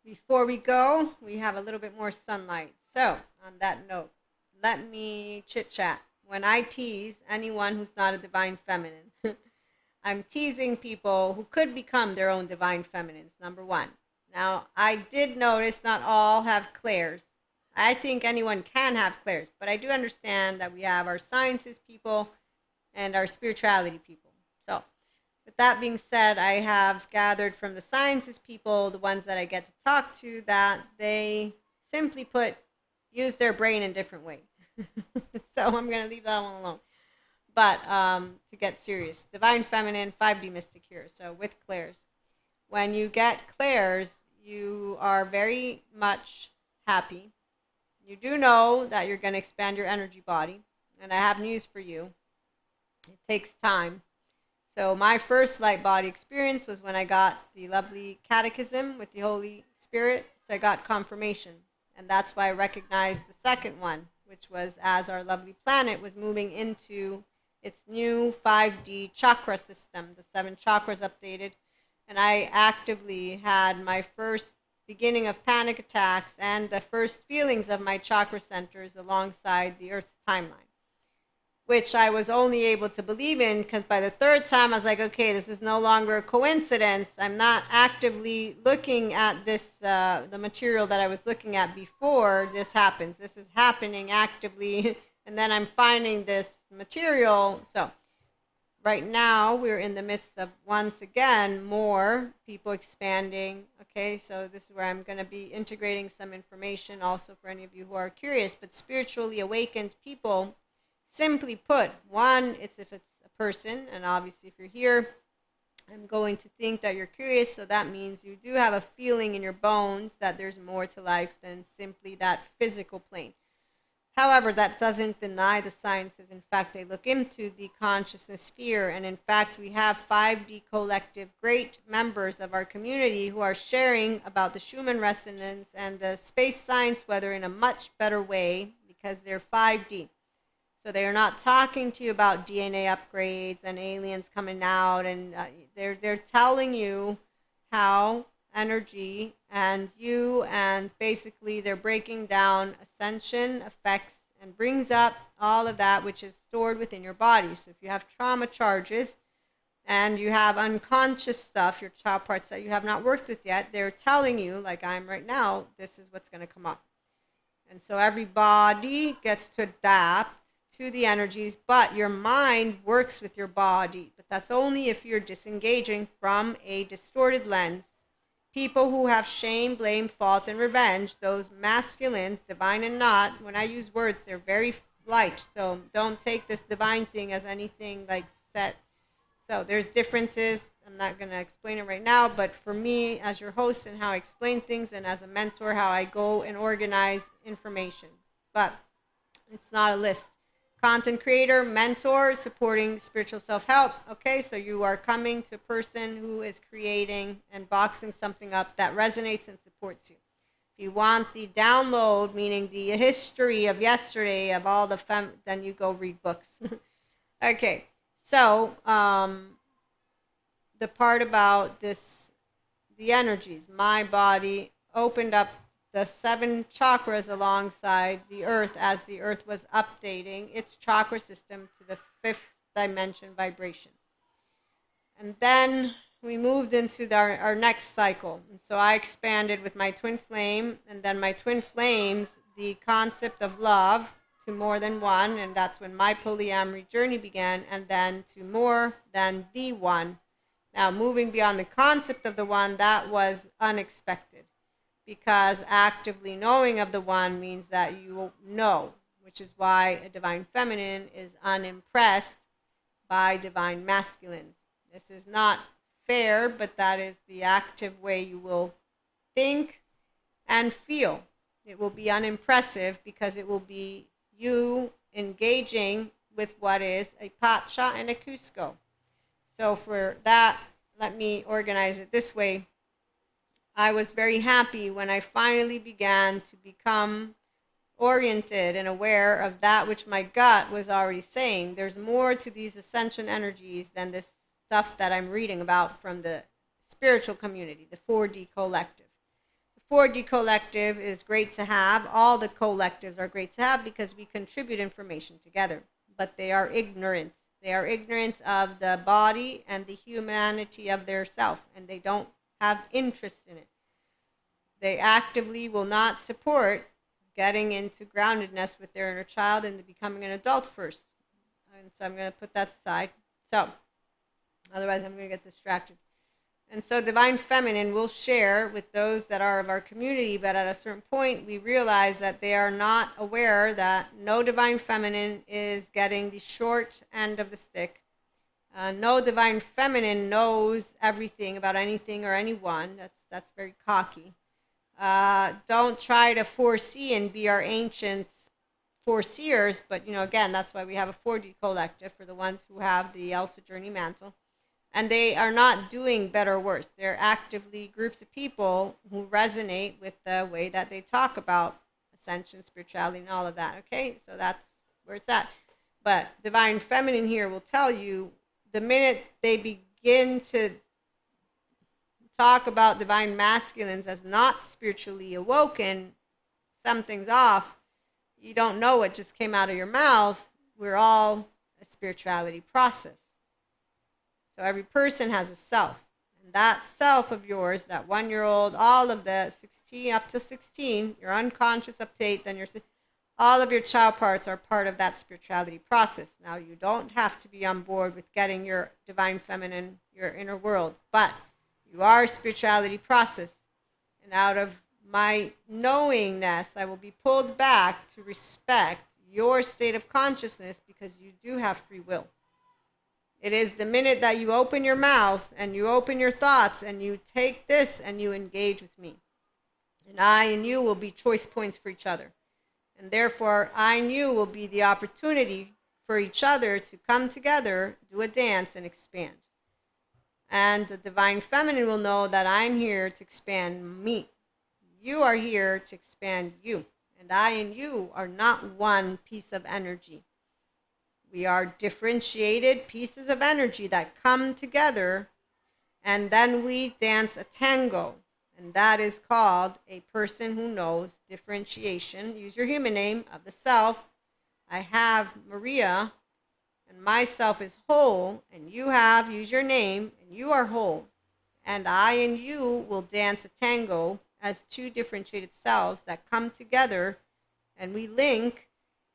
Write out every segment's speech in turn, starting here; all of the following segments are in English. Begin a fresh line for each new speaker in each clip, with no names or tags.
Before we go, we have a little bit more sunlight. So, on that note, let me chit chat. When I tease anyone who's not a divine feminine, I'm teasing people who could become their own divine feminines, number one. Now, I did notice not all have clairs. I think anyone can have clairs, but I do understand that we have our sciences people and our spirituality people. So, with that being said, I have gathered from the sciences people, the ones that I get to talk to, that they simply put, use their brain in different ways. So I'm going to leave that one alone. But to get serious, divine feminine, 5D mystic here. So with clairs, when you get clairs, you are very much happy. You do know that you're going to expand your energy body. And I have news for you. It takes time. So my first light body experience was when I got the lovely catechism with the Holy Spirit. So I got confirmation. And that's why I recognized the second one, which was as our lovely planet was moving into its new 5D chakra system, the 7 chakras updated. And I actively had my first beginning of panic attacks and the first feelings of my chakra centers alongside the Earth's timeline, which I was only able to believe in because by the third time I was like, okay, this is no longer a coincidence. I'm not actively looking at this, the material that I was looking at before this happens. This is happening actively, and then I'm finding this material. So right now we're in the midst of, once again, more people expanding. Okay, so this is where I'm going to be integrating some information also for any of you who are curious, but spiritually awakened people. Simply put, one, it's if it's a person, and obviously if you're here, I'm going to think that you're curious, so that means you do have a feeling in your bones that there's more to life than simply that physical plane. However, that doesn't deny the sciences. In fact, they look into the consciousness sphere, and in fact, we have 5D collective great members of our community who are sharing about the Schumann resonance and the space science weather in a much better way because they're 5D. So they are not talking to you about DNA upgrades and aliens coming out, and they're telling you how energy and you, and basically they're breaking down ascension effects and brings up all of that which is stored within your body. So if you have trauma charges and you have unconscious stuff, your child parts that you have not worked with yet, they're telling you, like I'm right now, this is what's going to come up. And so everybody gets to adapt to the energies, but your mind works with your body. But that's only if you're disengaging from a distorted lens. People who have shame, blame, fault, and revenge, those masculines, divine and not, when I use words, they're very light. So don't take this divine thing as anything like set. So there's differences. I'm not going to explain it right now, but for me as your host and how I explain things, and as a mentor, how I go and organize information. But it's not a list. Content creator, mentor, supporting spiritual self-help. Okay, so you are coming to a person who is creating and boxing something up that resonates and supports you. If you want the download, meaning the history of yesterday of all the then you go read books. Okay, so the part about this, the energies, my body opened up the 7 chakras alongside the earth as the earth was updating its chakra system to the 5th dimension vibration. And then we moved into our next cycle. And so I expanded with my twin flame, and then my twin flames, the concept of love to more than one, and that's when my polyamory journey began, and then to more than the one. Now, moving beyond the concept of the one, that was unexpected, because actively knowing of the one means that you know, which is why a divine feminine is unimpressed by divine masculines. This is not fair, but that is the active way you will think and feel. It will be unimpressive because it will be you engaging with what is a Pacha and a Cusco. So for that, let me organize it this way. I was very happy when I finally began to become oriented and aware of that which my gut was already saying. There's more to these ascension energies than this stuff that I'm reading about from the spiritual community, the 4D collective. The 4D collective is great to have. All the collectives are great to have because we contribute information together, but they are ignorant. They are ignorant of the body and the humanity of their self, and they don't have interest in it. They actively will not support getting into groundedness with their inner child and becoming an adult first. And so I'm going to put that aside. So otherwise I'm going to get distracted. And so divine feminine will share with those that are of our community, but at a certain point we realize that they are not aware that no divine feminine is getting the short end of the stick. No divine feminine knows everything about anything or anyone. That's very cocky. Don't try to foresee and be our ancient foreseers, but again, that's why we have a 4D collective for the ones who have the Elsa journey mantle. And they are not doing better or worse. They're actively groups of people who resonate with the way that they talk about ascension, spirituality, and all of that. Okay, so that's where it's at. But divine feminine here will tell you the minute they begin to talk about divine masculines as not spiritually awoken, something's off. You don't know what just came out of your mouth. We're all a spirituality process. So every person has a self. And that self of yours, that 1-year-old, all of the 16 up to 16, your unconscious update, then all of your child parts are part of that spirituality process. Now, you don't have to be on board with getting your divine feminine, your inner world, but you are a spirituality process. And out of my knowingness, I will be pulled back to respect your state of consciousness because you do have free will. It is the minute that you open your mouth and you open your thoughts and you take this and you engage with me. And I and you will be choice points for each other. And therefore, I and you will be the opportunity for each other to come together, do a dance, and expand. And the divine feminine will know that I'm here to expand me. You are here to expand you. And I and you are not one piece of energy. We are differentiated pieces of energy that come together, and then we dance a tango. And that is called a person who knows differentiation. Use your human name of the self. I have Maria, and myself is whole, and you have, use your name, and you are whole. And I and you will dance a tango as two differentiated selves that come together, and we link.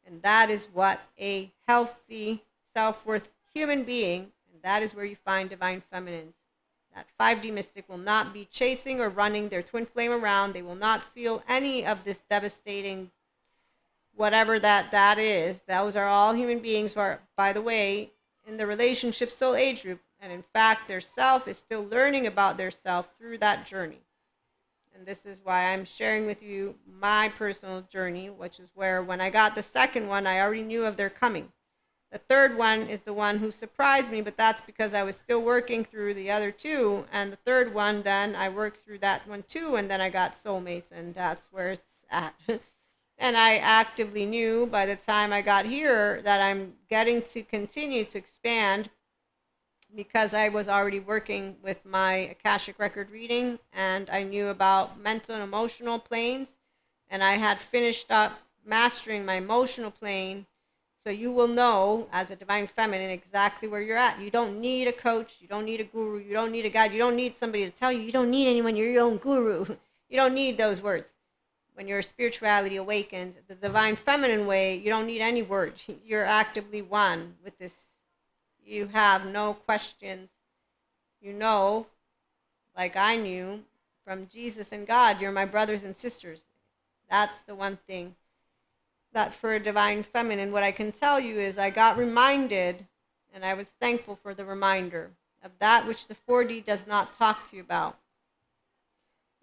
And that is what a healthy, self-worth human being, and that is where you find divine feminines. That 5D mystic will not be chasing or running their twin flame around. They will not feel any of this devastating, whatever that is. Those are all human beings who are, by the way, in the relationship soul age group. And in fact, their self is still learning about their self through that journey. And this is why I'm sharing with you my personal journey, which is where when I got the second one, I already knew of their coming. The third one is the one who surprised me, but that's because I was still working through the other two. And the third one, then I worked through that one too, and then I got soulmates, and that's where it's at. And I actively knew by the time I got here that I'm getting to continue to expand because I was already working with my Akashic record reading, and I knew about mental and emotional planes, and I had finished up mastering my emotional plane. So you will know as a divine feminine exactly where you're at. You don't need a coach, you don't need a guru, you don't need a guide, you don't need somebody to tell you, you don't need anyone, you're your own guru. You don't need those words. When your spirituality awakens, the divine feminine way, you don't need any words. You're actively one with this. You have no questions. You know, like I knew from Jesus and God, you're my brothers and sisters. That's the one thing that for a divine feminine, what I can tell you is I got reminded, and I was thankful for the reminder of that which the 4D does not talk to you about.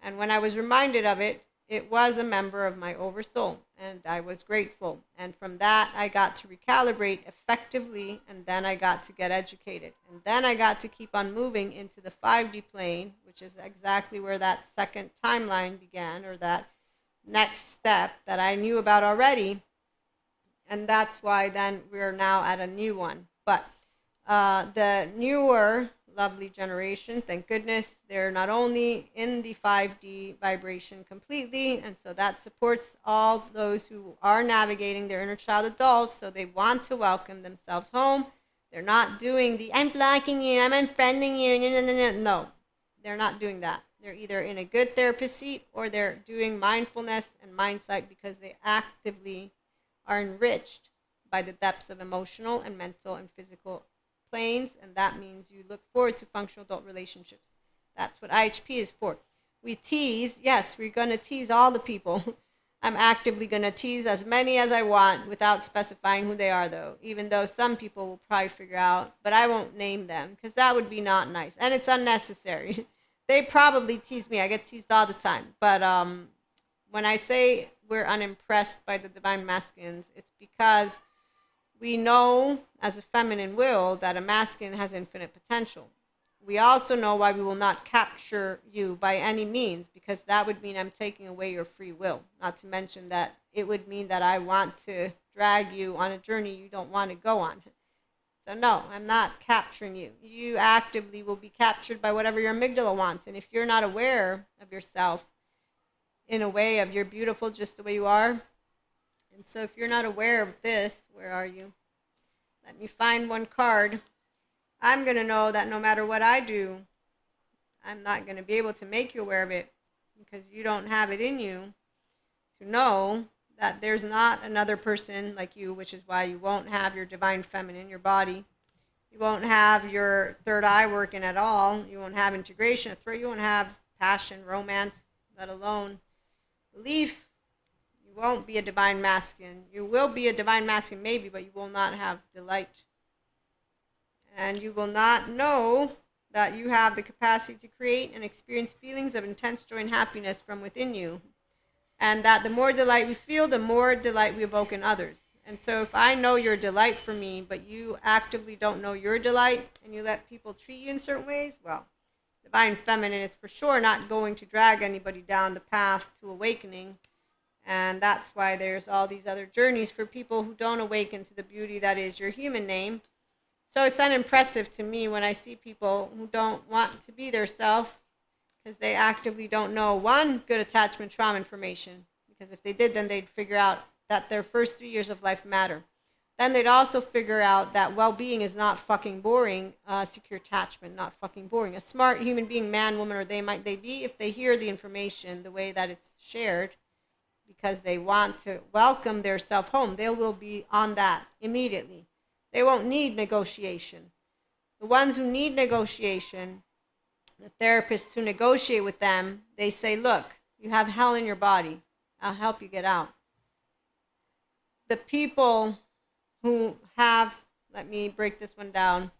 And when I was reminded of it, it was a member of my oversoul, and I was grateful. And from that, I got to recalibrate effectively, and then I got to get educated. And then I got to keep on moving into the 5D plane, which is exactly where that second timeline began, or that next step that I knew about already. And that's why then we're now at a new one. But the newer lovely generation. Thank goodness they're not only in the 5D vibration completely, and so that supports all those who are navigating their inner child adults, so they want to welcome themselves home. They're not doing the I'm blocking you, I'm unfriending you. No, they're not doing that. They're either in a good therapist seat or they're doing mindfulness and mindsight because they actively are enriched by the depths of emotional and mental and physical planes, and that means you look forward to functional adult relationships. That's what IHP is for. We tease, yes, we're going to tease all the people. I'm actively going to tease as many as I want without specifying who they are, though, even though some people will probably figure out, but I won't name them because that would be not nice and it's unnecessary. They probably tease me. I get teased all the time. But when I say we're unimpressed by the divine masculines, it's because we know as a feminine will that a masculine has infinite potential. We also know why we will not capture you by any means, because that would mean I'm taking away your free will. Not to mention that it would mean that I want to drag you on a journey you don't want to go on. So no, I'm not capturing you. You actively will be captured by whatever your amygdala wants. And if you're not aware of yourself in a way of you're beautiful just the way you are, and so if you're not aware of this, where are you? Let me find one card. I'm going to know that no matter what I do, I'm not going to be able to make you aware of it because you don't have it in you to know that there's not another person like you, which is why you won't have your divine feminine, your body. You won't have your third eye working at all. You won't have integration. You won't have passion, romance, let alone belief. You won't be a divine masculine. You will be a divine masculine maybe, but you will not have delight. And you will not know that you have the capacity to create and experience feelings of intense joy and happiness from within you. And that the more delight we feel, the more delight we evoke in others. And so if I know your delight for me, but you actively don't know your delight, and you let people treat you in certain ways, well, divine feminine is for sure not going to drag anybody down the path to awakening. And that's why there's all these other journeys for people who don't awaken to the beauty that is your human name. So it's unimpressive to me when I see people who don't want to be their self because they actively don't know, one, good attachment trauma information. Because if they did, then they'd figure out that their first 3 years of life matter. Then they'd also figure out that well-being is not fucking boring. Secure attachment, not fucking boring. A smart human being, man, woman, or they be, if they hear the information the way that it's shared, because they want to welcome their self home, they will be on that immediately. They won't need negotiation. The ones who need negotiation, the therapists who negotiate with them, they say, look, you have hell in your body. I'll help you get out. The people who have, let me break this one down,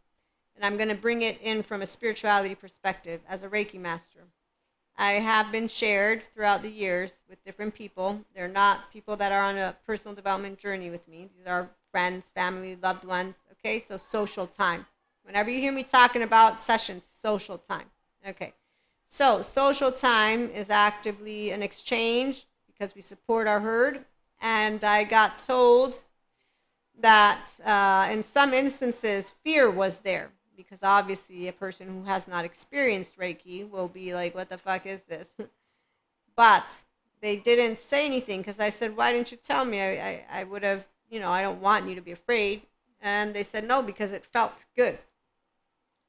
and I'm going to bring it in from a spirituality perspective as a Reiki master. I have been shared throughout the years with different people. They're not people that are on a personal development journey with me. These are friends, family, loved ones. Okay, so social time. Whenever you hear me talking about sessions, social time. Okay, so social time is actively an exchange because we support our herd. And I got told that in some instances, fear was there. Because obviously a person who has not experienced Reiki will be like, what the fuck is this? But they didn't say anything because I said, why didn't you tell me? I would have, I don't want you to be afraid. And they said, no, because it felt good.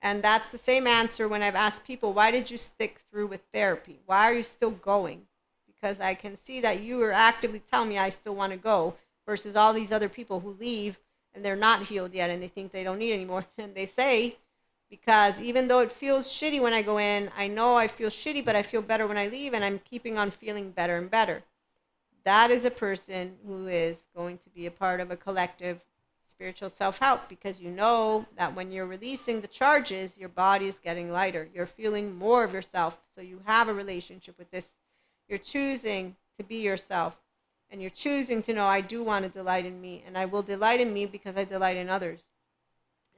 And that's the same answer when I've asked people, why did you stick through with therapy? Why are you still going? Because I can see that you are actively telling me I still want to go versus all these other people who leave and they're not healed yet and they think they don't need anymore. And they say, because even though it feels shitty when I go in, I know I feel shitty, but I feel better when I leave and I'm keeping on feeling better and better. That is a person who is going to be a part of a collective spiritual self-help, because you know that when you're releasing the charges, your body is getting lighter. You're feeling more of yourself. So you have a relationship with this. You're choosing to be yourself. And you're choosing to know, I do want to delight in me, and I will delight in me because I delight in others.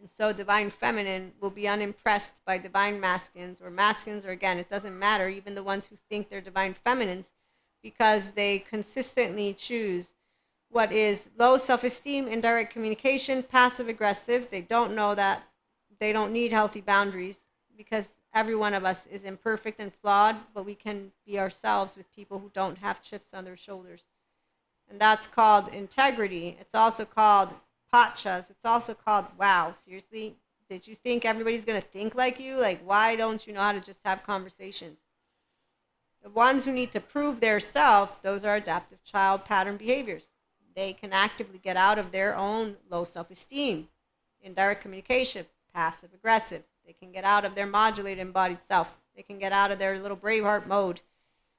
And so divine feminine will be unimpressed by divine masculines, or masculines, or again, it doesn't matter, even the ones who think they're divine feminines, because they consistently choose what is low self-esteem, indirect communication, passive aggressive. They don't know that they don't need healthy boundaries. because every one of us is imperfect and flawed, but we can be ourselves with people who don't have chips on their shoulders. And that's called integrity. It's also called pachas. It's also called wow. Seriously, did you think everybody's going to think like you? Like, why don't you know how to just have conversations? The ones who need to prove their self, those are adaptive child pattern behaviors. They can actively get out of their own low self-esteem, indirect communication, passive aggressive. They can get out of their modulated embodied self. They can get out of their little braveheart mode.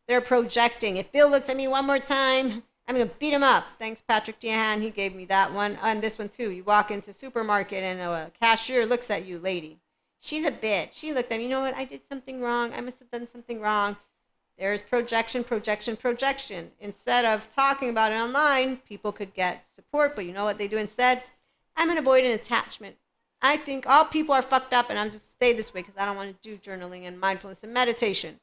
They're projecting. If Bill looks at me one more time, I'm going to beat him up. Thanks, Patrick Dehan. He gave me that one. And this one, too. You walk into a supermarket and a cashier looks at you, lady. She's a bitch. She looked at me. You know what? I did something wrong. I must have done something wrong. There's projection, projection, projection. Instead of talking about it online, people could get support. But you know what they do instead? I'm an avoidant attachment. I think all people are fucked up, and I'm just stay this way because I don't want to do journaling and mindfulness and meditation.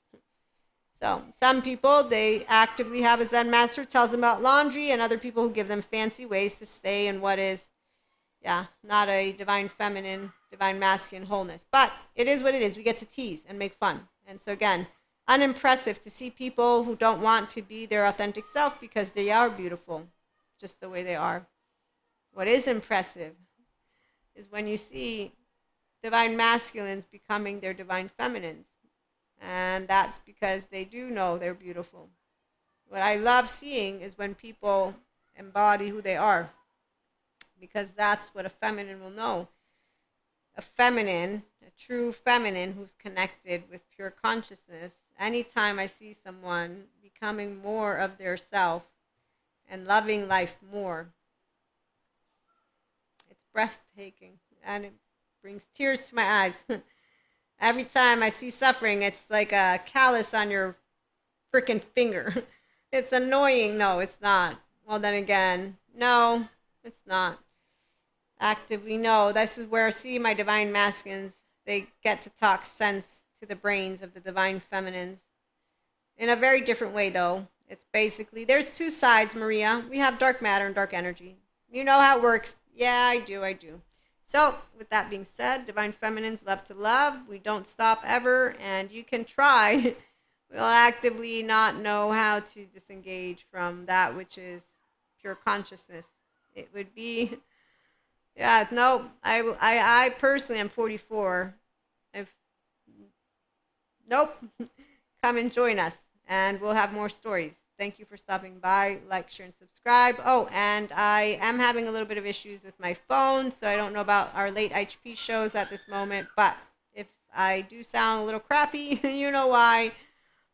So some people, they actively have a Zen master tells them about laundry, and other people who give them fancy ways to stay in what is, not a divine feminine, divine masculine wholeness. But it is what it is. We get to tease and make fun. And so again, unimpressive to see people who don't want to be their authentic self because they are beautiful, just the way they are. What is impressive is when you see divine masculines becoming their divine feminines. And that's because they do know they're beautiful. What I love seeing is when people embody who they are, because that's what a feminine will know. A feminine, a true feminine who's connected with pure consciousness, anytime I see someone becoming more of their self and loving life more, it's breathtaking and it brings tears to my eyes. Every time I see suffering, it's like a callus on your freaking finger. It's annoying. No, it's not. Well, then again, no, it's not. Actively, no. This is where I see my divine masculines. They get to talk sense to the brains of the divine feminines. In a very different way, though. It's basically, there's two sides, Maria. We have dark matter and dark energy. You know how it works. Yeah, I do. So, with that being said, divine feminines love to love. We don't stop ever, and you can try. We'll actively not know how to disengage from that which is pure consciousness. It would be, no, I personally am 44. Nope. Come and join us, and we'll have more stories. Thank you for stopping by. Like, share, and subscribe. Oh, and I am having a little bit of issues with my phone, so I don't know about our late HP shows at this moment. But if I do sound a little crappy, you know why.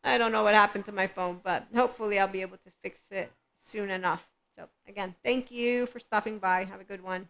I don't know what happened to my phone, but hopefully I'll be able to fix it soon enough. So, again, thank you for stopping by. Have a good one.